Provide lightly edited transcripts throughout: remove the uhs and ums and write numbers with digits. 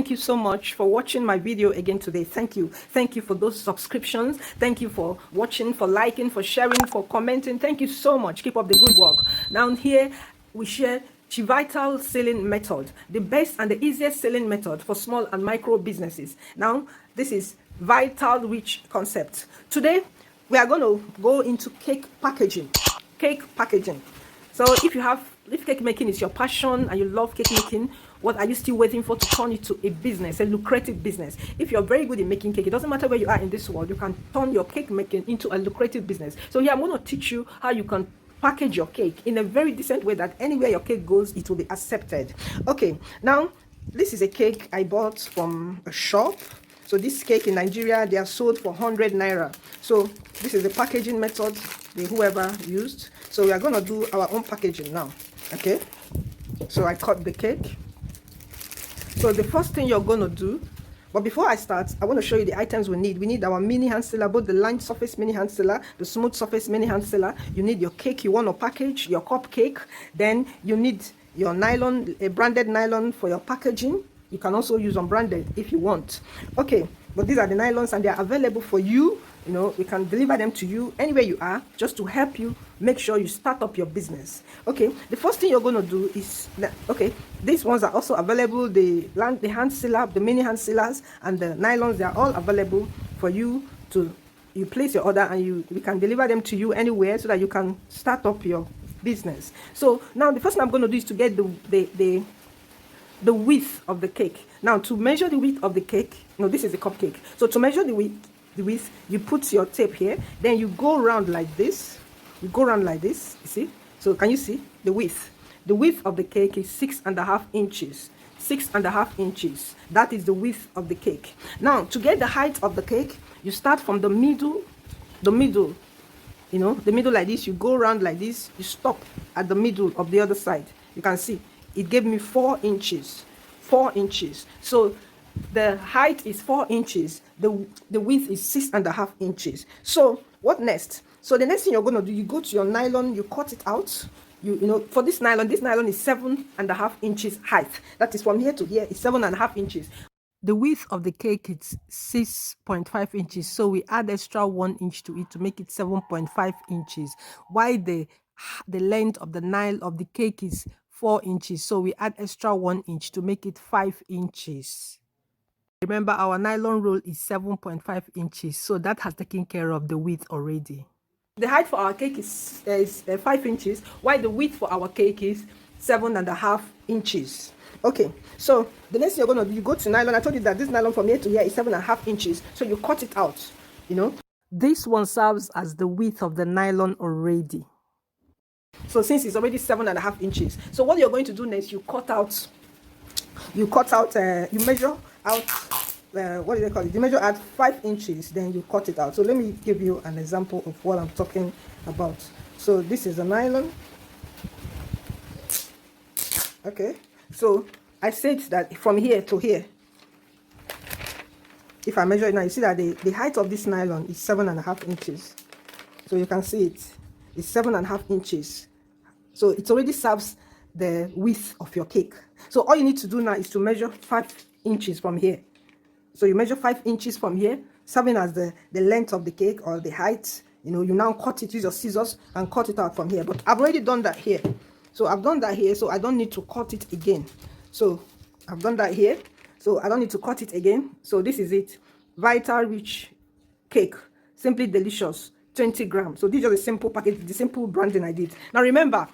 Thank you so much for watching my video again today. Thank you for those subscriptions. Thank you for watching, for liking, for sharing, for commenting. Thank you so much. Keep up the good work. Now here we share chivital selling method, the best and the easiest selling method for small and micro businesses. Now this is vital rich concept. Today we are going to go into cake packaging. So if cake making is your passion and you love cake making, what are you still waiting for to turn it to a business, a lucrative business? If you're very good in making cake, it doesn't matter where you are in this world, you can turn your cake making into a lucrative business. So here I'm going to teach you how you can package your cake in a very decent way that anywhere your cake goes, it will be accepted. Okay, now this is a cake I bought from a shop. So this cake in Nigeria, they are sold for 100 naira. So this is the packaging method whoever used. So we are going to do our own packaging now. Okay, so I cut the cake. So the first thing you're going to do, but before I start, I want to show you the items we need. We need our mini hand sealer, both the lined surface mini hand sealer, the smooth surface mini hand sealer. You need your cake you want to package, your cupcake. Then you need your nylon, a branded nylon for your packaging. You can also use unbranded if you want. Okay, but these are the nylons and they are available for you. You know, we can deliver them to you anywhere you are, just to help you make sure you start up your business. Okay, the first thing you're going to do is, okay, these ones are also available. The hand sealer, the mini hand sealers, and the nylons, they are all available for you to, you place your order and we can deliver them to you anywhere so that you can start up your business. So now the first thing I'm going to do is to get the width of the cake. Now to measure the width of the cake, this is a cupcake. So to measure the width, you put your tape here, then you go around like this. You go around like this, you see? So can you see the width? The width of the cake is 6.5 inches. 6.5 inches. That is the width of the cake. Now to get the height of the cake, you start from the middle, the middle like this. You go around like this, you stop at the middle of the other side. You can see it gave me 4 inches. 4 inches. So the height is 4 inches. The width is 6.5 inches. So what next? So the next thing you're going to do, you go to your nylon, you cut it out. For this nylon is 7.5 inches height. That is from here to here is 7.5 inches. The width of the cake is 6.5 inches. So we add extra 1 inch to it to make it 7.5 inches. While the length of the cake is 4 inches. So we add extra 1 inch to make it 5 inches. Remember, our nylon roll is 7.5 inches. So that has taken care of the width already. The height for our cake is 5 inches, while the width for our cake is 7.5 inches. Okay, so the next thing you're going to do, you go to nylon. I told you that this nylon from here to here is 7.5 inches. So you cut it out, This one serves as the width of the nylon already. So since it's already 7.5 inches, so what you're going to do next, you measure out, what do they call it? You measure at 5 inches, then you cut it out. So let me give you an example of what I'm talking about. So this is a nylon. Okay, so I said that from here to here, if I measure it now, you see that the height of this nylon is 7.5 inches. So you can see it's 7.5 inches. So it already serves the width of your cake. So all you need to do now is to measure 5 inches from here. So you measure 5 inches from here, serving as the length of the cake or the height. You now cut it, use your scissors and cut it out from here. But I've already done that here. So I've done that here, so I don't need to cut it again. So I've done that here, so I don't need to cut it again. So this is it. Vital Rich Cake. Simply delicious. 20 grams. So this is just a simple package, the simple branding I did. Now remember,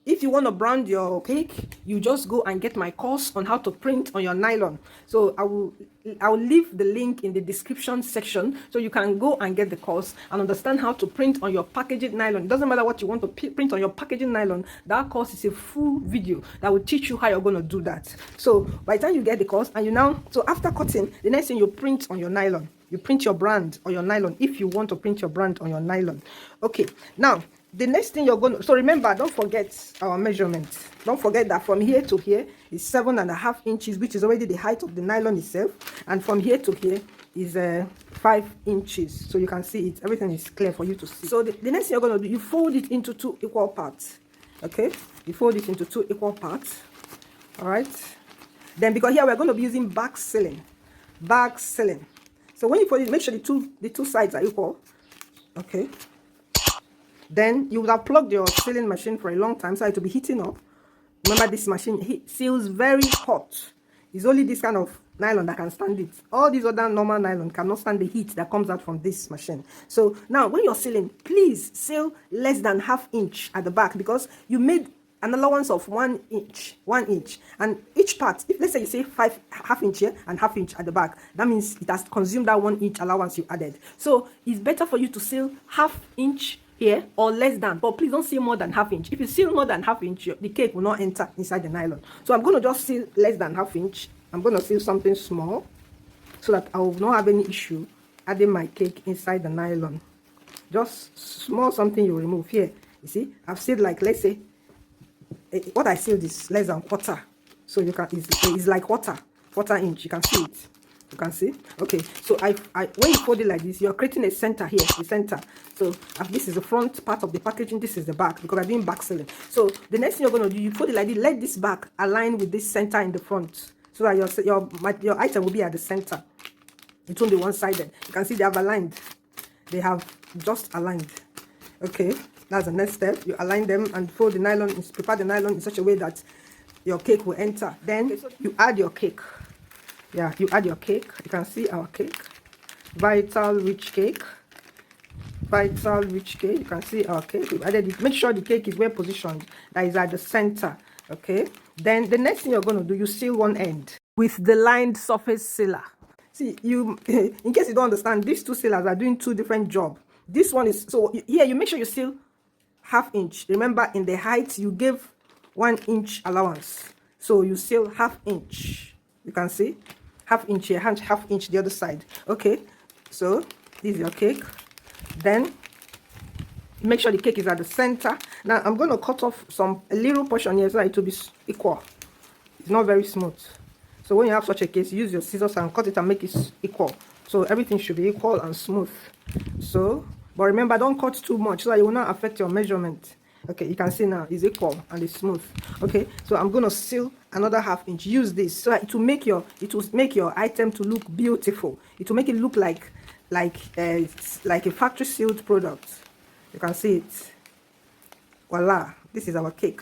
if you want to brand your cake, you just go and get my course on how to print on your nylon. So I will leave the link in the description section so you can go and get the course and understand how to print on your packaging nylon. It doesn't matter what you want to print on your packaging nylon. That course is a full video that will teach you how you're going to do that. So by the time you get the course and so after cutting, the next thing you print on your nylon. You print your brand on your nylon if you want to print your brand on your nylon. Okay, now the next thing you're going to, so remember, don't forget our measurements. Don't forget that from here to here is 7.5 inches, which is already the height of the nylon itself. And from here to here is 5 inches. So you can see it. Everything is clear for you to see. So the next thing you're going to do, you fold it into 2 equal parts. Okay, you fold it into 2 equal parts. All right. Then because here we're going to be using back sealing. So when you fold it, make sure the two sides are equal. Okay. Then you would have plugged your sealing machine for a long time, so it will be heating up. Remember, this machine seals very hot. It's only this kind of nylon that can stand it. All these other normal nylon cannot stand the heat that comes out from this machine. So now when you're sealing, please seal less than ½ inch at the back, because you made an allowance of 1 inch, and each part, if let's say you say ½ inch here and ½ inch at the back, that means it has consumed that 1 inch allowance you added. So it's better for you to seal ½ inch here or less than, but please don't seal more than ½ inch. If you seal more than ½ inch, the cake will not enter inside the nylon. So I'm going to just seal less than ½ inch. I'm going to seal something small so that I will not have any issue adding my cake inside the nylon. Just small something you remove here. You see, I've sealed, like, let's say what I sealed is less than quarter. So you can, it's like quarter inch. You can see it. You can see. Okay, so I when you fold it like this, you're creating a center here, the center. So this is the front part of the packaging, this is the back, because I'm doing back sealing. So the next thing you're going to do, you fold it like this, let this back align with this center in the front, so that your item will be at the center. It won't be one-sided. You can see they have aligned. They have just aligned. Okay, that's the next step. You align them and fold the nylon, prepare the nylon in such a way that your cake will enter. Then you add your cake. Yeah, you add your cake. You can see our cake, vital rich cake. You can see our cake. We added it. Make sure the cake is well positioned, that is at the center. Okay, then the next thing you're going to do, you seal one end with the lined surface sealer. See, you in case you don't understand, these two sealers are doing two different jobs. This one is, so here you make sure you seal ½ inch. Remember, in the height you gave 1 inch allowance, so you seal ½ inch. You can see ½ inch here, ½ inch the other side. Okay, so this is your cake. Then make sure the cake is at the center. Now I'm going to cut off a little portion here so that it will be equal. It's not very smooth. So when you have such a case, use your scissors and cut it and make it equal. So everything should be equal and smooth. So, but remember, don't cut too much so that it will not affect your measurement. Okay, you can see now it's equal and it's smooth. Okay, so I'm going to seal another ½ inch. Use this so that it will make your item to look beautiful. It will make it look like a factory sealed product. You can see it. Voila, this is our cake.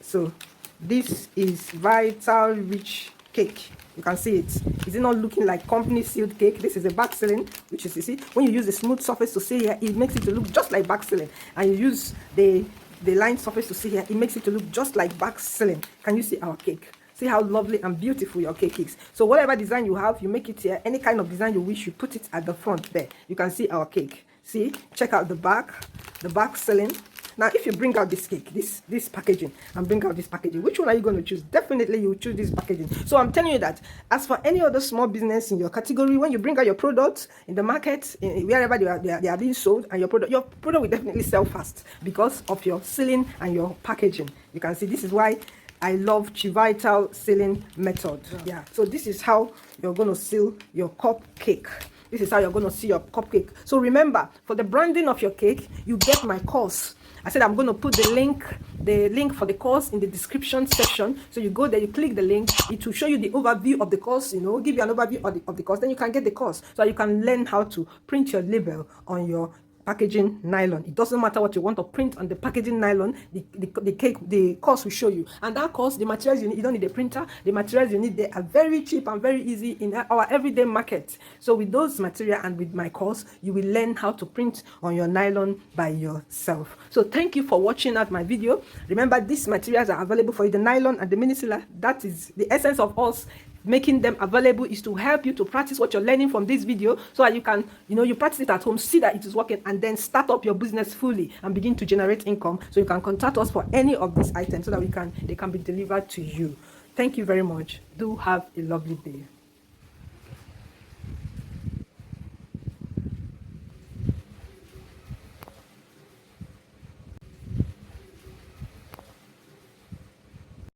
So this is vital rich cake. You can see it. Is it not looking like company sealed cake? This is a back sealing, which is, you see, when you use the smooth surface to seal here, it makes it to look just like back sealing. And you use the lined surface to seal here, it makes it to look just like back sealing. Can you see our cake? See how lovely and beautiful your cake is. So whatever design you have, you make it here. Any kind of design you wish, you put it at the front there. You can see our cake. See, check out the back sealing. Now, if you bring out this cake, this packaging, and bring out this packaging, which one are you going to choose? Definitely, you will choose this packaging. So I'm telling you that, as for any other small business in your category, when you bring out your products in the market, wherever they are being sold, and your product will definitely sell fast because of your sealing and your packaging. You can see this is why I love chivital sealing method. Yeah. So this is how you're going to seal your cupcake. This is how you're going to seal your cupcake. So remember, for the branding of your cake, you get my course. I said I'm going to put the link for the course in the description section. So you go there, you click the link, it will show you the overview of the course, give you an overview of the course. Then you can get the course so you can learn how to print your label on your packaging nylon. It doesn't matter what you want to print on the packaging nylon, the course will show you. And that course, the materials you need, you don't need a printer. The materials you need, they are very cheap and very easy in our everyday market. So with those materials and with my course, you will learn how to print on your nylon by yourself. So thank you for watching out my video. Remember, these materials are available for you, the nylon and the mini sealer. That is the essence of us making them available, is to help you to practice what you're learning from this video, so that you can, you practice it at home, see that it is working, and then start up your business fully and begin to generate income. So you can contact us for any of these items so that they can be delivered to you. Thank you very much. Do have a lovely day.